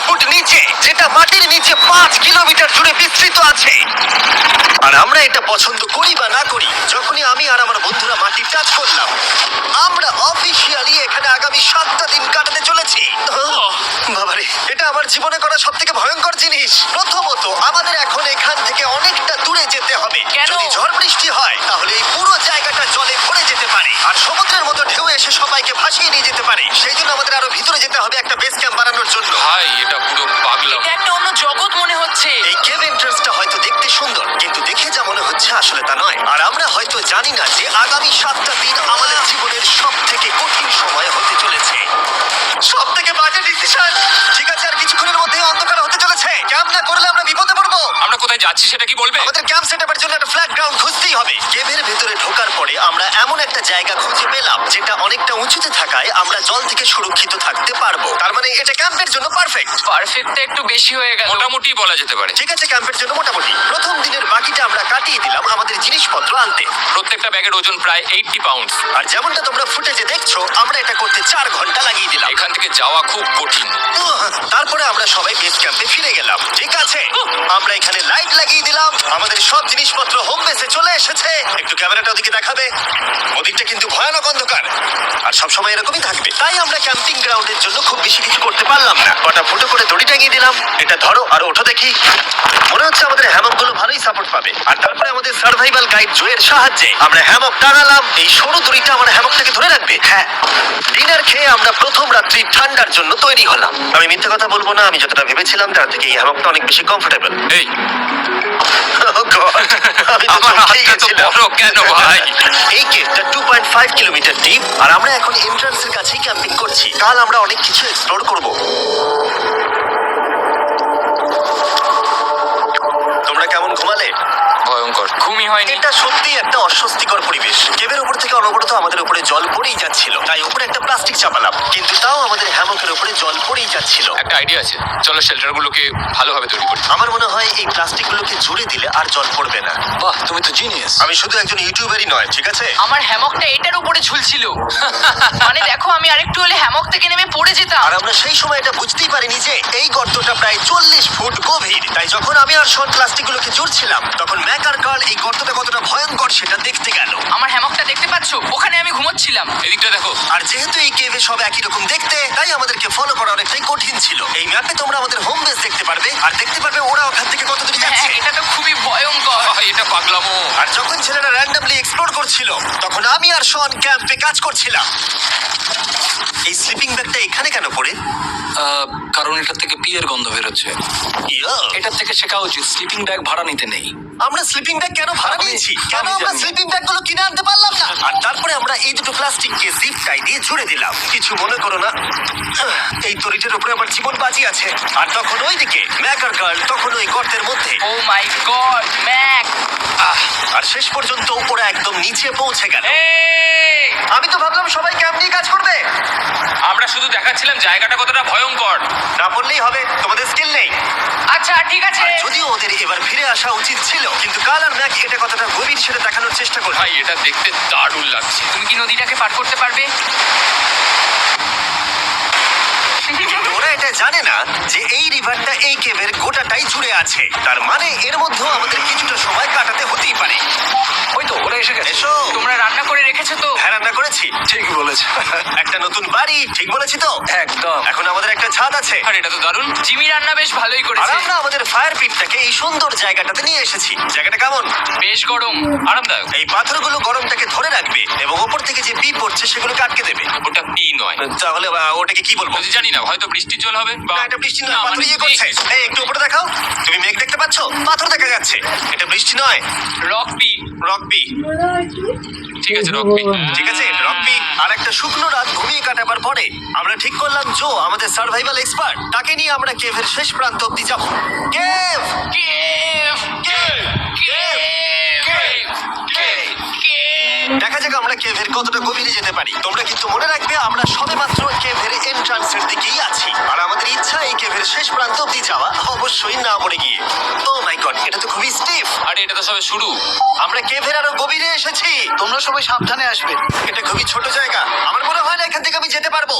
Foot নিচে, যেটা মাটির নিচে 5 কিলোমিটার জুড়ে বিস্তৃত আছে। আর আমরা এটা পছন্দ করি বা না করি, যখনই আমি আর আমার বন্ধুরা মাটি টাচ করলাম, আমরা অফিসিয়ালি এখানে আগামী 7টা দিন কাটাতে চলেছি। বাবারে, এটা আমার জীবনে করা সব থেকে ভয়ঙ্কর জিনিস। প্রথমত, আমাদের এখন এখান থেকে অনেকটা দূরে যেতে হবে। কেন? যদি ঝড় বৃষ্টি হয় তাহলে এই পুরো জায়গাটা জলে ভরে যেতে পারে, আর সমুদ্রের মতো ঢেউ এসে সবাইকে ভাসিয়ে নিয়ে যেতে পারে। সেই জন্য আমাদের আরো ভিতরে যেতে হবে একটা বেস ক্যাম্প বানানোর জন্য। ভাই এটা পুরো পাগলাম। এটা একটা অন্য জগৎ মনে হচ্ছে। এই কেভ এন্ট্রান্সটা হয়তো দেখতে সুন্দর, কিন্তু দেখে যা মনে হচ্ছে আসলে তা নয়। আর আমরা হয়তো জানি না যে আগামী 7টা দিন আমাদের জীবনের সব থেকে কঠিন সময় হতে চলেছে, সব থেকে বাজে ডিসিশন। ঠিক আছে, আর কিছুক্ষণের মধ্যে অন্ধকার হতে চলেছে। ক্যাম্প না করলে আমরা বিপদে পড়বো। আমরা কোথায় যাচ্ছি সেটা কি বলবে? আমাদের ক্যাম্প সেটআপের জন্য একটা ফ্ল্যাট গ্রাউন্ড খুঁজতেই হবে। কেভের ভেতরে ঢোকার পরে আমরা এমন একটা জায়গা খুঁজে পেলাম যেটা অনেকটা উঁচুতে থাকায় আমরা জল থেকে সুরক্ষিত থাকতে পারবো। তার মানে এটা ক্যাম্পের জন্য পারফেক্ট। পারফেক্টটা একটু বেশি হয়ে গেল। মোটামুটি বলা যেতে পারে। ঠিক আছে, ক্যাম্পের জন্য মোটামুটি। প্রথম দিনের বাকিটা আমরা কাটিয়ে দিলাম আমাদের জিনিসপত্র আনতে। প্রত্যেকটা ব্যাগের ওজন প্রায় 80 পাউন্ড। আর যেমনটা তোমরা ফুটেজে দেখছো, আমরা এটা করতে 4 ঘন্টা লাগিয়ে দিলাম। এখান থেকে যাওয়া খুব কঠিন। তারপরে আমরা সবাই বেস ক্যাম্পে ফিরে গেলাম। ঠিক আছে, আমরা এখানে লাইট লাগিয়ে দিলাম। আমাদের সব জিনিসপত্র হোম বেসে চলে এসেছে। একটু ক্যামেরাটা ওদিকে দেখাবে? ওদিকটা কিন্তু ভয়ানক অন্ধকার, আর সবসময় এরকমই থাকবে। তাই আমরা ক্যাম্পিং গ্রাউন্ডের জন্য খুব বেশি কিছু করতে পারলাম না। কটা ফুটো করে দড়ি টাঙিয়ে দিলাম। এটা ধরো আর ওঠো দেখি। মনে হচ্ছে আমাদের হ্যামকগুলো ভালোই সাপোর্ট পাবে। আর তারপরে আমাদের সার্ভাইভাল গাইড জোয়ের সাহায্যে আমরা হ্যামক টানালাম। এই সরু দড়িটা আমার হ্যামকটাকে ধরে রাখবে। হ্যাঁ, ডিনার খেয়ে আমরা প্রথম রাত্রি ঠান্ডার জন্য তৈরি হলাম। আমি মিথ্যে কথা বলবো না, আমি যতটা ভেবেছিলাম তার থেকে এই হ্যামকটা অনেক বেশি কমফোর্টেবল। এই আমি তো আমার চমকেই হাতটা তো গেছিলাম। বড় কেন ভাই? এই কেভটা 2.5 কিলোমিটার ডিপ, আর আমরা এখন এন্ট্রান্সের কাছেই ক্যাম্পিং করছি। কাল আমরা অনেক কিছু এক্সপ্লোর করব। তোমরা কেমন ঘুমালে? ভয়ঙ্কর। ঘুমই হয়নি। এটা সত্যি একটা অস্বস্তিকর পরিবেশ। কেভের উপর থেকে অনবরত আমাদের উপরে জল পড়েই যাচ্ছিল, তাই উপরে একটা প্লাস্টিক চাপালাম, কিন্তু তাও আমাদের হ্যামকের উপরে জল পড়েই যাচ্ছিল। একটা আইডিয়া আছে, চলো শেল্টারগুলোকে ভালোভাবে তৈরি করি। আমার মনে হয় এই প্লাস্টিকগুলোকে জুড়ে দিলে আর জল পড়বে না। বাহ, তুমি তো জিনিয়াস। আমি শুধু একজন ইউটিউবারই নয়, ঠিক আছে? আমার হ্যামকটা এটার উপরে ঝুলছিল। মানে দেখো, আমি আরেকটু হলে হ্যামক থেকে নেমে পড়ে যেতাম। আর আমরা সেই সময় এটা বুঝতেই পারিনি যে এই গর্তটা প্রায় 40 ফুট গভীর। তাই যখন আমি আর শন প্লাস্টিকগুলোকে জুড়ছিলাম, তখন ম্যাক আর কার্ল এই গর্তটা কতটা ভয়ঙ্কর সেটা দেখতে গেল। আমার হ্যামকটা দেখতে পাচ্ছো? ওখানে আমি ঘুমোচ্ছিলাম। এদিকটা দেখো। আর যেহেতু এই কেভে সব একই রকম দেখতে, তাই আমাদেরকে ফলো করা অনেকটাই কঠিন ছিল। এই ম্যাপে তোমরা আমাদের হোম বেস দেখতে পারবে, আর দেখতে পারবে ওরা ওখান থেকে কত দূরে হ্যাঁ, যাচ্ছে। এটা তো খুবই ভয়ঙ্কর। ভাই এটা পাগলামো। আর যখন ছেলেরা র্যান্ডমলি এক্সপ্লোর করছিল, তখন আমি আর শন ক্যাম্পে কাজ করছিলাম। এই স্লিপিং ব্যাগটা এখানে কেন পড়ে? কারণ এটার থেকে পিয়ের গন্ধ বেরোচ্ছে। ইয়া, এটার থেকে শেখা উচিত স্লিপিং ব্যাগ ভাড়া নিতে নেই। আমরা স্লিপিং ব্যাগ কেন ভাড়া নিয়েছি? কেন আমি আমরা জানি। স্লিপিং ব্যাগগুলো কিনে আনতে পারলাম না? আর তারপরে আমরা এই দুটো প্লাস্টিককে জিপ টাই দিয়ে জুড়ে দিলাম। কিছু মনে করো না, এই তরিটার উপরে আমার জীবন বাজি আছে। আর তখন ওইদিকে ম্যাক আর গার্ল তখন ওই গর্তের মধ্যে। ও মাই গড, ম্যাক! আর শেষ পর্যন্ত ওরা একদম নিচে পৌঁছে গেল। এই! আমি তো ভাবলাম সবাই ক্যাম্প নিয়ে কাজ করবে। আমরা শুধু দেখাচ্ছিলাম জায়গাটা কতটা ভয়ঙ্কর। না বললেই হবে, তোমাদের স্কিল নেই। আচ্ছা, ঠিক আছে। আর যদিও ওদের এবার ফিরে আসা উচিত ছিল, কিন্তু কাল আর ম্যাক এটা কতটা গভীর সেটা দেখানোর চেষ্টা করবে। ভাই এটা দেখতে দারুণ লাগছে। তুমি কি নদীটাকে পার করতে পারবে? কিন্তু ওরা এটা জানে না যে এই রিভারটা এই কেভের গোটাটাই জুড়ে আছে। তার মানে এর মধ্যেও আমাদের কিছুটা সময় কাটাতে হতেই পারে। ওই তো ওরা এসে গেছে। এসো। তোমরা রান্না করে রেখেছো তো? হ্যাঁ, রান্না করেছি। ঠিকই বলেছে। একটা নতুন বাড়ি, ঠিক বলেছি তো? একদম। এখন আমাদের একটা ছাদ আছে। আর এটা তো দারুণ। জিমি রান্না বেশ ভালোই আর করেছে। আমরা আমাদের ফায়ার পিটটাকে এই সুন্দর জায়গাটাতে নিয়ে এসেছি। জায়গাটা কেমন? বেশ গরম। আরামদায়ক। এই পাথরগুলো গরমটাকে ধরে রাখবে এবং ওপর থেকে যে পি পড়ছে সেগুলোকে আটকে দেবে। ওটা পি নয়। তাহলে ওটাকে কি বলবো? যদি জানি না, হয়তো বৃষ্টির জল হবে বা না, এটা বৃষ্টি নয়, না, পাথর মানে ইয়ে করছে। এই একটু উপরে দেখাও। তুমি মেঘ দেখতে পাচ্ছো? পাথর দেখা যাচ্ছে। এটা বৃষ্টি নয়, রক পি। Rock P. ঠিক আছে রকপি। ঠিক আছে, রক পি। আর একটা শুকনো রাত ঘুমিয়ে কাটাবার পরে আমরা ঠিক করলাম জো আমাদের সার্ভাইভাল এক্সপার্ট, তাকে নিয়ে আমরা কেভের শেষ প্রান্ত অব্দি যাব। Cave! Cave! Cave! Cave! Cave! Cave! দেখা যাক আমরা কেভের কতটা গভীরে যেতে পারি। তোমরা কিন্তু মনে রাখবে আমরা সবেমাত্র কেভের এন্ট্রান্সের দিকেই আছি, আর আমাদের ইচ্ছা এই কেভের শেষ প্রান্ত অব্দি যাওয়া, অবশ্যই না মরে গিয়ে। ও মাই গড, এটা তো খুবই স্টিফ। আরে এটা তো সবে শুরু। আমরা কেভের আরো গভীরে এসেছি। তোমরা সবাই সাবধানে আসবে। এটা খুবই ছোট জায়গা, আমার মনে হয় না এখান থেকে আমি যেতে পারবো।